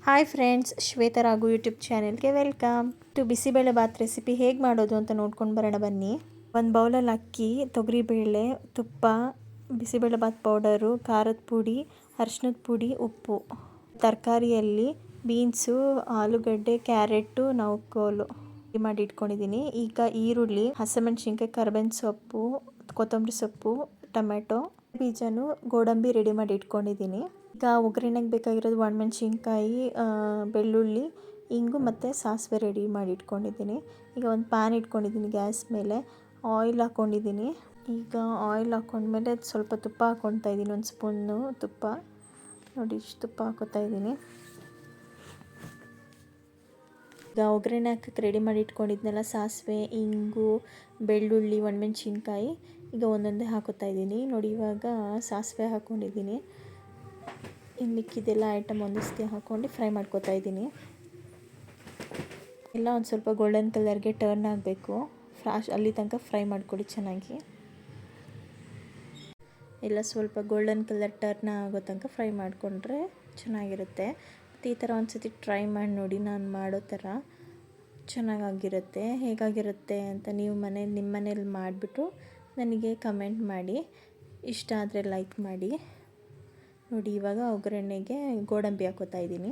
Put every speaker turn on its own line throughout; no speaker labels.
Hi friends, Shweta Raghu YouTube ಚಾನೆಲ್ಗೆ welcome to bisibele bath recipe ಹೇಗೆ ಮಾಡೋದು ಅಂತ ನೋಡ್ಕೊಂಡು ಬರೋಣ ಬನ್ನಿ. ಒಂದು ಬೌಲಲ್ಲಿ ಅಕ್ಕಿ, ತೊಗರಿಬೇಳೆ, ತುಪ್ಪ, ಬಿಸಿಬೇಳೆ ಬಾತ್ ಪೌಡರು, ಖಾರದ ಪುಡಿ, ಅರಿಶಿನದ ಪುಡಿ, ಉಪ್ಪು. ತರಕಾರಿಯಲ್ಲಿ ಬೀನ್ಸು, ಆಲೂಗಡ್ಡೆ, ಕ್ಯಾರೆಟು, ನೌಕೋಲು ಮಾಡಿ ಇಟ್ಕೊಂಡಿದ್ದೀನಿ. ಈಗ ಈರುಳ್ಳಿ, ಹಸಿಮೆಣಸಿನ್ಕಾಯಿ, ಕರಿಬೇವಿನ ಸೊಪ್ಪು, ಕೊತ್ತಂಬರಿ ಸೊಪ್ಪು, ಟೊಮೆಟೊ, ಬೀಜನು, ಗೋಡಂಬಿ ರೆಡಿ ಮಾಡಿ ಇಟ್ಕೊಂಡಿದ್ದೀನಿ. ಈಗ ಒಗ್ಗರಣೆಗೆ ಬೇಕಾಗಿರೋದು ಒಣಮೆಣಸಿನ್ಕಾಯಿ, ಬೆಳ್ಳುಳ್ಳಿ, ಇಂಗು ಮತ್ತು ಸಾಸಿವೆ ರೆಡಿ ಮಾಡಿ ಇಟ್ಕೊಂಡಿದ್ದೀನಿ. ಈಗ ಒಂದು ಪ್ಯಾನ್ ಇಟ್ಕೊಂಡಿದ್ದೀನಿ ಗ್ಯಾಸ್ ಮೇಲೆ, ಆಯಿಲ್ ಹಾಕ್ಕೊಂಡಿದ್ದೀನಿ. ಈಗ ಆಯಿಲ್ ಹಾಕ್ಕೊಂಡ್ಮೇಲೆ ಸ್ವಲ್ಪ ತುಪ್ಪ ಹಾಕ್ಕೊತಾ ಇದ್ದೀನಿ, ಒಂದು ಸ್ಪೂನು ತುಪ್ಪ. ನೋಡಿ, ಇಷ್ಟು ತುಪ್ಪ ಹಾಕ್ಕೊತಾ ಇದ್ದೀನಿ. ಈಗ ಒಗ್ಗರಣೆ ಹಾಕಕ್ಕೆ ರೆಡಿ ಮಾಡಿ ಇಟ್ಕೊಂಡಿದ್ನೆಲ್ಲ ಸಾಸಿವೆ, ಇಂಗು, ಬೆಳ್ಳುಳ್ಳಿ, ಒಣಮೆಣಸಿನ್ಕಾಯಿ ಈಗ ಒಂದೊಂದೇ ಹಾಕೋತಾ ಇದ್ದೀನಿ. ನೋಡಿ, ಇವಾಗ ಸಾಸಿವೆ ಹಾಕ್ಕೊಂಡಿದ್ದೀನಿ. ಇನ್ನು ಮಿಕ್ಕಿದೆಲ್ಲ ಐಟಮ್ ಒಂದಿಷ್ಟು ಹಾಕ್ಕೊಂಡು ಫ್ರೈ ಮಾಡ್ಕೊತಾ ಇದ್ದೀನಿ. ಎಲ್ಲ ಒಂದು ಸ್ವಲ್ಪ ಗೋಲ್ಡನ್ ಕಲರ್ಗೆ ಟರ್ನ್ ಆಗಬೇಕು. ಅಲ್ಲಿ ತನಕ ಫ್ರೈ ಮಾಡ್ಕೊಳ್ಳಿ ಚೆನ್ನಾಗಿ. ಎಲ್ಲ ಸ್ವಲ್ಪ ಗೋಲ್ಡನ್ ಕಲರ್ ಟರ್ನ್ ಆಗೋ ತನಕ ಫ್ರೈ ಮಾಡಿಕೊಂಡ್ರೆ ಚೆನ್ನಾಗಿರುತ್ತೆ. ಮತ್ತು ಈ ಥರ ಒಂದು ಸತಿ ಟ್ರೈ ಮಾಡಿ ನೋಡಿ, ನಾನು ಮಾಡೋ ಥರ ಚೆನ್ನಾಗಿರುತ್ತೆ. ಹೇಗಾಗಿರುತ್ತೆ ಅಂತ ನೀವು ನಿಮ್ಮ ಮನೇಲಿ ಮಾಡಿಬಿಟ್ಟು ನನಗೆ ಕಮೆಂಟ್ ಮಾಡಿ. ಇಷ್ಟ ಆದರೆ ಲೈಕ್ ಮಾಡಿ. ನೋಡಿ, ಇವಾಗ ಒಗ್ಗರಣೆಗೆ ಗೋಡಂಬಿ ಹಾಕೋತಾ ಇದ್ದೀನಿ,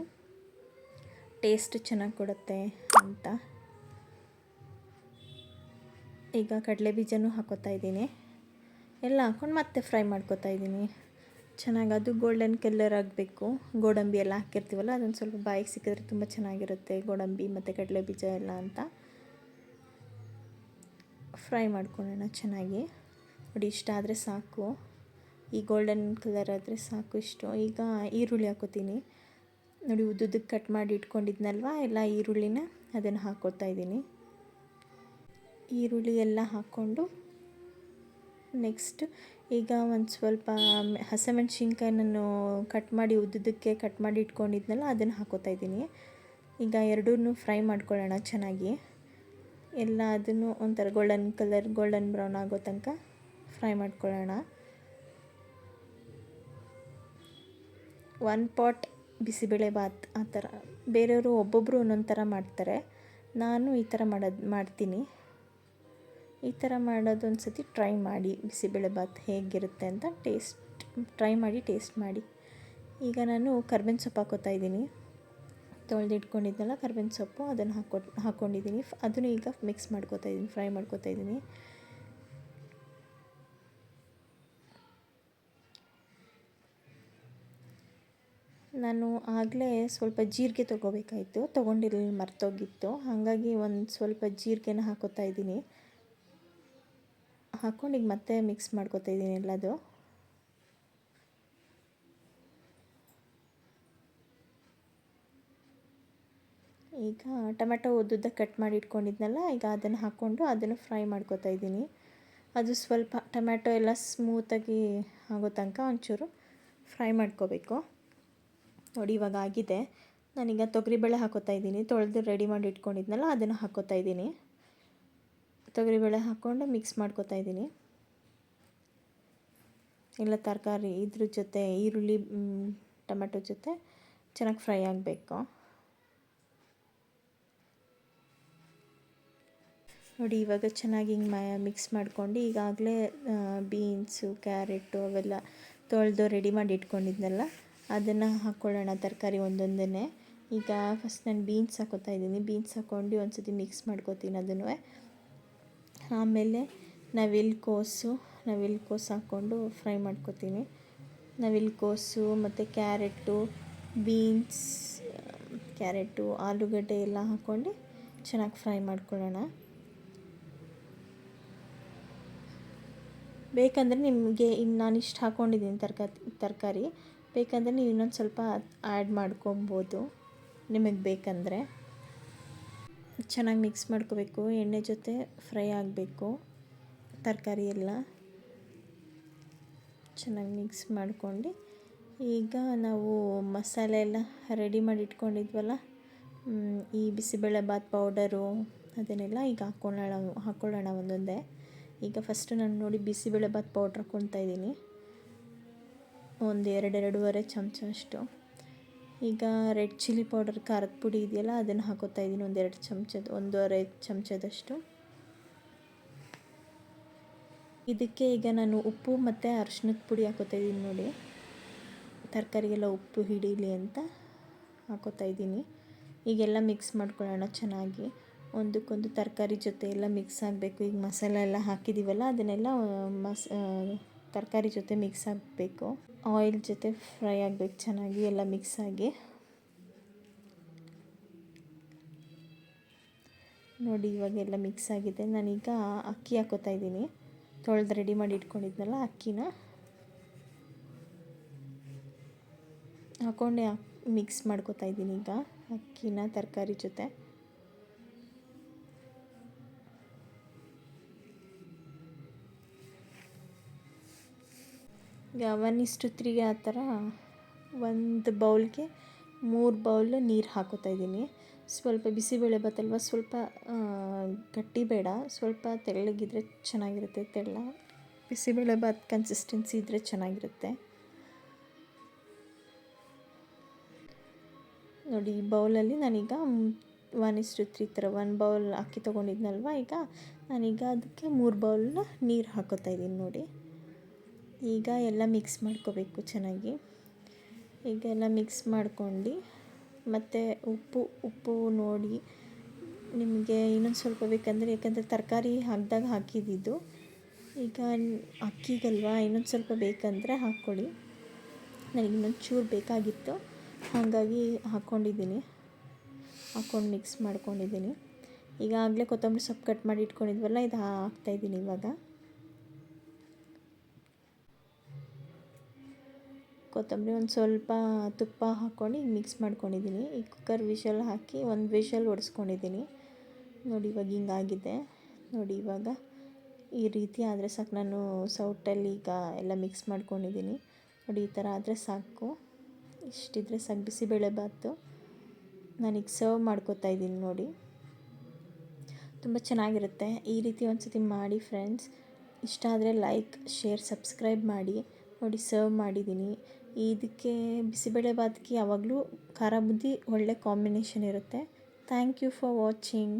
ಟೇಸ್ಟ್ ಚೆನ್ನಾಗಿ ಕೊಡುತ್ತೆ ಅಂತ. ಈಗ ಕಡಲೆ ಬೀಜನೂ ಹಾಕೋತಾ ಇದ್ದೀನಿ. ಎಲ್ಲ ಹಾಕ್ಕೊಂಡು ಮತ್ತೆ ಫ್ರೈ ಮಾಡ್ಕೋತಾ ಇದ್ದೀನಿ ಚೆನ್ನಾಗಿ. ಅದು ಗೋಲ್ಡನ್ ಕಲರ್ ಆಗಬೇಕು. ಗೋಡಂಬಿ ಎಲ್ಲ ಹಾಕಿರ್ತೀವಲ್ಲ, ಅದೊಂದು ಸ್ವಲ್ಪ ಬಾಯಿಗೆ ಸಿಕ್ಕಿದ್ರೆ ತುಂಬ ಚೆನ್ನಾಗಿರುತ್ತೆ, ಗೋಡಂಬಿ ಮತ್ತು ಕಡಲೆ ಬೀಜ ಎಲ್ಲ ಅಂತ. ಫ್ರೈ ಮಾಡ್ಕೊಳ್ಳೋಣ ಚೆನ್ನಾಗಿ. ನೋಡಿ, ಇಷ್ಟ ಆದರೆ ಸಾಕು. ಈ ಗೋಲ್ಡನ್ ಕಲರ್ ಆದರೆ ಸಾಕು ಇಷ್ಟು. ಈಗ ಈರುಳ್ಳಿ ಹಾಕೋತೀನಿ. ನೋಡಿ, ಉದ್ದುದ್ದಕ್ಕೆ ಕಟ್ ಮಾಡಿ ಇಟ್ಕೊಂಡಿದ್ನಲ್ವ ಎಲ್ಲ ಈರುಳ್ಳಿನ, ಅದನ್ನು ಹಾಕ್ಕೊತಾ ಇದ್ದೀನಿ. ಈರುಳ್ಳಿ ಎಲ್ಲ ಹಾಕ್ಕೊಂಡು ನೆಕ್ಸ್ಟ್ ಈಗ ಒಂದು ಸ್ವಲ್ಪ ಹಸಿಮೆಣ್ಸಿನ್ಕಾಯಿ ನಾನು ಕಟ್ ಮಾಡಿ ಉದ್ದುದ್ದಕ್ಕೆ ಕಟ್ ಮಾಡಿ ಇಟ್ಕೊಂಡಿದ್ನಲ್ಲ, ಅದನ್ನು ಹಾಕ್ಕೊತಾ ಇದ್ದೀನಿ. ಈಗ ಎರಡೂ ಫ್ರೈ ಮಾಡ್ಕೊಳ್ಳೋಣ ಚೆನ್ನಾಗಿ. ಎಲ್ಲ ಅದನ್ನು ಒಂಥರ ಗೋಲ್ಡನ್ ಬ್ರೌನ್ ಆಗೋ ತನಕ ಫ್ರೈ ಮಾಡ್ಕೊಳ್ಳೋಣ. ಒನ್ ಪಾಟ್ ಬಿಸಿಬೇಳೆ ಬಾತ್ ಆ ಥರ. ಬೇರೆಯವರು ಒಬ್ಬೊಬ್ಬರು ಒಂದೊಂದು ಥರ ಮಾಡ್ತಾರೆ. ನಾನು ಈ ಥರ ಮಾಡ್ತೀನಿ. ಈ ಥರ ಮಾಡೋದೊಂದು ಸತಿ ಟ್ರೈ ಮಾಡಿ, ಬಿಸಿಬೇಳೆ ಬಾತ್ ಹೇಗಿರುತ್ತೆ ಅಂತ ಟ್ರೈ ಮಾಡಿ ಟೇಸ್ಟ್ ಮಾಡಿ. ಈಗ ನಾನು ಕರ್ಬೇವಿನ ಸೊಪ್ಪು ಹಾಕ್ಕೊತಾ ಇದ್ದೀನಿ. ತೊಳೆದಿಟ್ಕೊಂಡಿದ್ನಲ್ಲ ಕರ್ಬೇವಿನ ಸೊಪ್ಪು, ಅದನ್ನು ಹಾಕ್ಕೊಂಡಿದ್ದೀನಿ. ಅದನ್ನು ಈಗ ಮಿಕ್ಸ್ ಮಾಡ್ಕೊತಾ ಇದ್ದೀನಿ, ಫ್ರೈ ಮಾಡ್ಕೊತಾ ಇದ್ದೀನಿ. ನಾನು ಆಗಲೇ ಸ್ವಲ್ಪ ಜೀರಿಗೆ ತೊಗೋಬೇಕಾಯಿತು, ತೊಗೊಂಡಿರಲಿಲ್ಲ, ಮರ್ತೋಗಿತ್ತು. ಹಾಗಾಗಿ ಒಂದು ಸ್ವಲ್ಪ ಜೀರಿಗೆನ ಹಾಕೋತಾ ಇದ್ದೀನಿ. ಹಾಕ್ಕೊಂಡು ಈಗ ಮತ್ತೆ ಮಿಕ್ಸ್ ಮಾಡ್ಕೊತಾ ಇದ್ದೀನಿ ಎಲ್ಲದು. ಈಗ ಟೊಮೆಟೊ ಉದ್ದುದ್ದ ಕಟ್ ಮಾಡಿ ಇಟ್ಕೊಂಡಿದ್ನಲ್ಲ, ಈಗ ಅದನ್ನು ಹಾಕ್ಕೊಂಡು ಅದನ್ನು ಫ್ರೈ ಮಾಡ್ಕೊತಾ ಇದ್ದೀನಿ. ಅದು ಸ್ವಲ್ಪ ಟೊಮೆಟೊ ಎಲ್ಲ ಸ್ಮೂತಾಗಿ ಆಗೋ ತನಕ ಒಂಚೂರು ಫ್ರೈ ಮಾಡ್ಕೋಬೇಕು. ನೋಡಿ, ಇವಾಗ ಆಗಿದೆ. ನಾನೀಗ ತೊಗರಿಬೇಳೆ ಹಾಕೋತಾ ಇದ್ದೀನಿ. ತೊಳೆದು ರೆಡಿ ಮಾಡಿ ಇಟ್ಕೊಂಡಿದ್ನಲ್ಲ, ಅದನ್ನು ಹಾಕೋತಾ ಇದ್ದೀನಿ. ತೊಗರಿಬೇಳೆ ಹಾಕ್ಕೊಂಡು ಮಿಕ್ಸ್ ಮಾಡ್ಕೋತಾ ಇದ್ದೀನಿ. ಎಲ್ಲ ತರಕಾರಿ ಇದ್ರ ಜೊತೆ, ಈರುಳ್ಳಿ, ಟೊಮೆಟೊ ಜೊತೆ ಚೆನ್ನಾಗಿ ಫ್ರೈ ಆಗಬೇಕು. ನೋಡಿ, ಇವಾಗ ಚೆನ್ನಾಗಿ ಹಿಂಗೆ ಮಿಕ್ಸ್ ಮಾಡ್ಕೊಂಡು ಈಗಾಗಲೇ ಬೀನ್ಸು, ಕ್ಯಾರೆಟು ಅವೆಲ್ಲ ತೊಳೆದು ರೆಡಿ ಮಾಡಿ ಇಟ್ಕೊಂಡಿದ್ನಲ್ಲ, ಅದನ್ನು ಹಾಕ್ಕೊಳ್ಳೋಣ ತರಕಾರಿ ಒಂದೊಂದೇ. ಈಗ ಫಸ್ಟ್ ನಾನು ಬೀನ್ಸ್ ಹಾಕೋತಾ ಇದ್ದೀನಿ. ಬೀನ್ಸ್ ಹಾಕ್ಕೊಂಡು ಒಂದು ಸತಿ ಮಿಕ್ಸ್ ಮಾಡ್ಕೋತೀನಿ ಅದನ್ನು. ಆಮೇಲೆ ನವಿಲುಕೋಸು ಹಾಕ್ಕೊಂಡು ಫ್ರೈ ಮಾಡ್ಕೋತೀನಿ. ನವಿಲುಕೋಸು ಮತ್ತು ಕ್ಯಾರೆಟು, ಆಲೂಗಡ್ಡೆ ಎಲ್ಲ ಹಾಕ್ಕೊಂಡು ಚೆನ್ನಾಗಿ ಫ್ರೈ ಮಾಡ್ಕೊಳ್ಳೋಣ. ಬೇಕಂದರೆ ನಿಮಗೆ ಇನ್ನು ನಾನು ಇಷ್ಟು ಹಾಕ್ಕೊಂಡಿದ್ದೀನಿ ತರಕಾರಿ, ಬೇಕಂದರೆ ನೀವು ಇನ್ನೊಂದು ಸ್ವಲ್ಪ ಆ್ಯಡ್ ಮಾಡ್ಕೊಬೋದು ನಿಮಗೆ ಬೇಕಂದರೆ. ಚೆನ್ನಾಗಿ ಮಿಕ್ಸ್ ಮಾಡ್ಕೋಬೇಕು, ಎಣ್ಣೆ ಜೊತೆ ಫ್ರೈ ಆಗಬೇಕು ತರಕಾರಿ ಎಲ್ಲ. ಚೆನ್ನಾಗಿ ಮಿಕ್ಸ್ ಮಾಡ್ಕೊಂಡು ಈಗ ನಾವು ಮಸಾಲೆ ಎಲ್ಲ ರೆಡಿ ಮಾಡಿ ಇಟ್ಕೊಂಡಿದ್ವಲ್ಲ, ಈ ಬಿಸಿಬೇಳೆ ಬಾತ್ ಪೌಡರು ಅದನ್ನೆಲ್ಲ ಈಗ ಹಾಕ್ಕೊಳ್ಳೋಣ ಒಂದೊಂದೇ. ಈಗ ಫಸ್ಟು ನಾನು ನೋಡಿ ಬಿಸಿಬೇಳೆ ಬಾತ್ ಪೌಡ್ರ್ ಹಾಕ್ಕೊತಾ ಇದ್ದೀನಿ, ಒಂದು 2-2.5 ಚಮಚ ಅಷ್ಟು. ಈಗ ರೆಡ್ ಚಿಲ್ಲಿ ಪೌಡರ್ ಖಾರದ ಪುಡಿ ಇದೆಯಲ್ಲ ಅದನ್ನು ಹಾಕೋತಾ ಇದ್ದೀನಿ, ಒಂದೂವರೆ ಚಮಚದಷ್ಟು. ಇದಕ್ಕೆ ಈಗ ನಾನು ಉಪ್ಪು ಮತ್ತು ಅರಿಶಿನದ ಪುಡಿ ಹಾಕೋತಾ ಇದ್ದೀನಿ ನೋಡಿ, ತರಕಾರಿಗೆಲ್ಲ ಉಪ್ಪು ಹಿಡೀಲಿ ಅಂತ ಹಾಕೋತಾ ಇದ್ದೀನಿ. ಈಗೆಲ್ಲ ಮಿಕ್ಸ್ ಮಾಡ್ಕೊಳ್ಳೋಣ ಚೆನ್ನಾಗಿ, ಒಂದಕ್ಕೊಂದು ತರಕಾರಿ ಜೊತೆ ಎಲ್ಲ ಮಿಕ್ಸ್ ಆಗಬೇಕು. ಈಗ ಮಸಾಲೆ ಎಲ್ಲ ಹಾಕಿದ್ದೀವಲ್ಲ ಅದನ್ನೆಲ್ಲ ತರಕಾರಿ ಜೊತೆ ಮಿಕ್ಸ್ ಆಗಬೇಕು, ಆಯಿಲ್ ಜೊತೆ ಫ್ರೈ ಆಗಬೇಕು ಚೆನ್ನಾಗಿ ಎಲ್ಲ ಮಿಕ್ಸ್ ಆಗಿ. ನೋಡಿ ಇವಾಗೆಲ್ಲ ಮಿಕ್ಸ್ ಆಗಿದೆ. ನಾನೀಗ ಅಕ್ಕಿ ಹಾಕೋತಾ ಇದ್ದೀನಿ, ತೊಳೆದು ರೆಡಿ ಮಾಡಿ ಇಟ್ಕೊಂಡಿದ್ನಲ್ಲ ಅಕ್ಕಿನ ಹಾಕ್ಕೊಂಡೆ ಮಿಕ್ಸ್ ಮಾಡ್ಕೋತಾ ಇದ್ದೀನಿ ಈಗ ಅಕ್ಕಿನ ತರಕಾರಿ ಜೊತೆ. ಈಗ 1:3 ಆ ಥರ ಒಂದು ಬೌಲ್ಗೆ 3 ಬೌಲ್ ನೀರು ಹಾಕೋತಾ ಇದ್ದೀನಿ. ಸ್ವಲ್ಪ ಬಿಸಿಬೇಳೆ ಬಾತಲ್ವ, ಸ್ವಲ್ಪ ಗಟ್ಟಿ ಬೇಡ, ಸ್ವಲ್ಪ ತೆಳ್ಳಗಿದ್ರೆ ಚೆನ್ನಾಗಿರುತ್ತೆ. ಬಿಸಿಬೇಳೆ ಬಾತ್ ಕನ್ಸಿಸ್ಟೆನ್ಸಿ ಇದ್ದರೆ ಚೆನ್ನಾಗಿರುತ್ತೆ ನೋಡಿ. ಈ ಬೌಲಲ್ಲಿ ನಾನೀಗ 1:3 ಥರ 1 ಬೌಲ್ ಅಕ್ಕಿ ತೊಗೊಂಡಿದ್ನಲ್ವ, ಈಗ ನಾನೀಗ ಅದಕ್ಕೆ 3 ಬೌಲ್ನ ನೀರು ಹಾಕೋತಾ ಇದ್ದೀನಿ ನೋಡಿ. ಈಗ ಎಲ್ಲ ಮಿಕ್ಸ್ ಮಾಡ್ಕೋಬೇಕು ಚೆನ್ನಾಗಿ. ಈಗ ಎಲ್ಲ ಮಿಕ್ಸ್ ಮಾಡ್ಕೊಂಡು ಮತ್ತು ಉಪ್ಪು ನೋಡಿ ನಿಮಗೆ ಇನ್ನೊಂದು ಸ್ವಲ್ಪ ಬೇಕಂದರೆ, ಯಾಕಂದರೆ ತರಕಾರಿ ಹಾಕಿದಾಗ ಹಾಕಿದ್ದು, ಈಗ ಅಕ್ಕಿಗಲ್ವಾ ಇನ್ನೊಂದು ಸ್ವಲ್ಪ ಬೇಕಂದರೆ ಹಾಕ್ಕೊಳ್ಳಿ. ನನಗೆ ಇನ್ನೊಂದು ಚೂರು ಬೇಕಾಗಿತ್ತು ಹಾಗಾಗಿ ಹಾಕ್ಕೊಂಡು ಮಿಕ್ಸ್ ಮಾಡ್ಕೊಂಡಿದ್ದೀನಿ. ಈಗಾಗಲೇ ಕೊತ್ತಂಬರಿ ಸೊಪ್ಪು ಕಟ್ ಮಾಡಿ ಇಟ್ಕೊಂಡಿದ್ವಲ್ಲ, ಇದು ಹಾಕ್ತಾಯಿದ್ದೀನಿ ಇವಾಗ. ಕೊತ್ತಂಬರಿ ಒಂದು ಸ್ವಲ್ಪ ತುಪ್ಪ ಹಾಕ್ಕೊಂಡು ಮಿಕ್ಸ್ ಮಾಡ್ಕೊಂಡಿದ್ದೀನಿ. ಈ ಕುಕ್ಕರ್ ವಿಷಲ್ ಹಾಕಿ ಒಂದು ವಿಷಲ್ ಹೊಡೆಸ್ಕೊಂಡಿದ್ದೀನಿ ನೋಡಿ. ಇವಾಗ ಹಿಂಗಾಗಿದೆ ನೋಡಿ. ಇವಾಗ ಈ ರೀತಿ ಆದರೆ ಸಾಕು. ನಾನು ಸೌಟಲ್ಲಿ ಈಗ ಎಲ್ಲ ಮಿಕ್ಸ್ ಮಾಡ್ಕೊಂಡಿದ್ದೀನಿ ನೋಡಿ. ಈ ಥರ ಆದರೆ ಸಾಕು, ಇಷ್ಟಿದ್ರೆ ಸಾಕು ಬಿಸಿಬೇಳೆ ಬಾತು. ನಾನೀಗ ಸರ್ವ್ ಮಾಡ್ಕೋತಾ ಇದ್ದೀನಿ ನೋಡಿ. ತುಂಬ ಚೆನ್ನಾಗಿರುತ್ತೆ. ಈ ರೀತಿ ಒಂದು ಸತಿ ಮಾಡಿ ಫ್ರೆಂಡ್ಸ್. ಇಷ್ಟ ಆದರೆ ಲೈಕ್, ಶೇರ್, ಸಬ್ಸ್ಕ್ರೈಬ್ ಮಾಡಿ ನೋಡಿ. ಸರ್ವ್ ಮಾಡಿದ್ದೀನಿ. ಇದಕ್ಕೆ ಬಿಸಿಬೇಳೆ ಬಾತ್ಗೆ ಯಾವಾಗಲೂ ಖಾರ ಬುದ್ದಿ ಒಳ್ಳೆ ಕಾಂಬಿನೇಷನ್ ಇರುತ್ತೆ. Thank you for watching.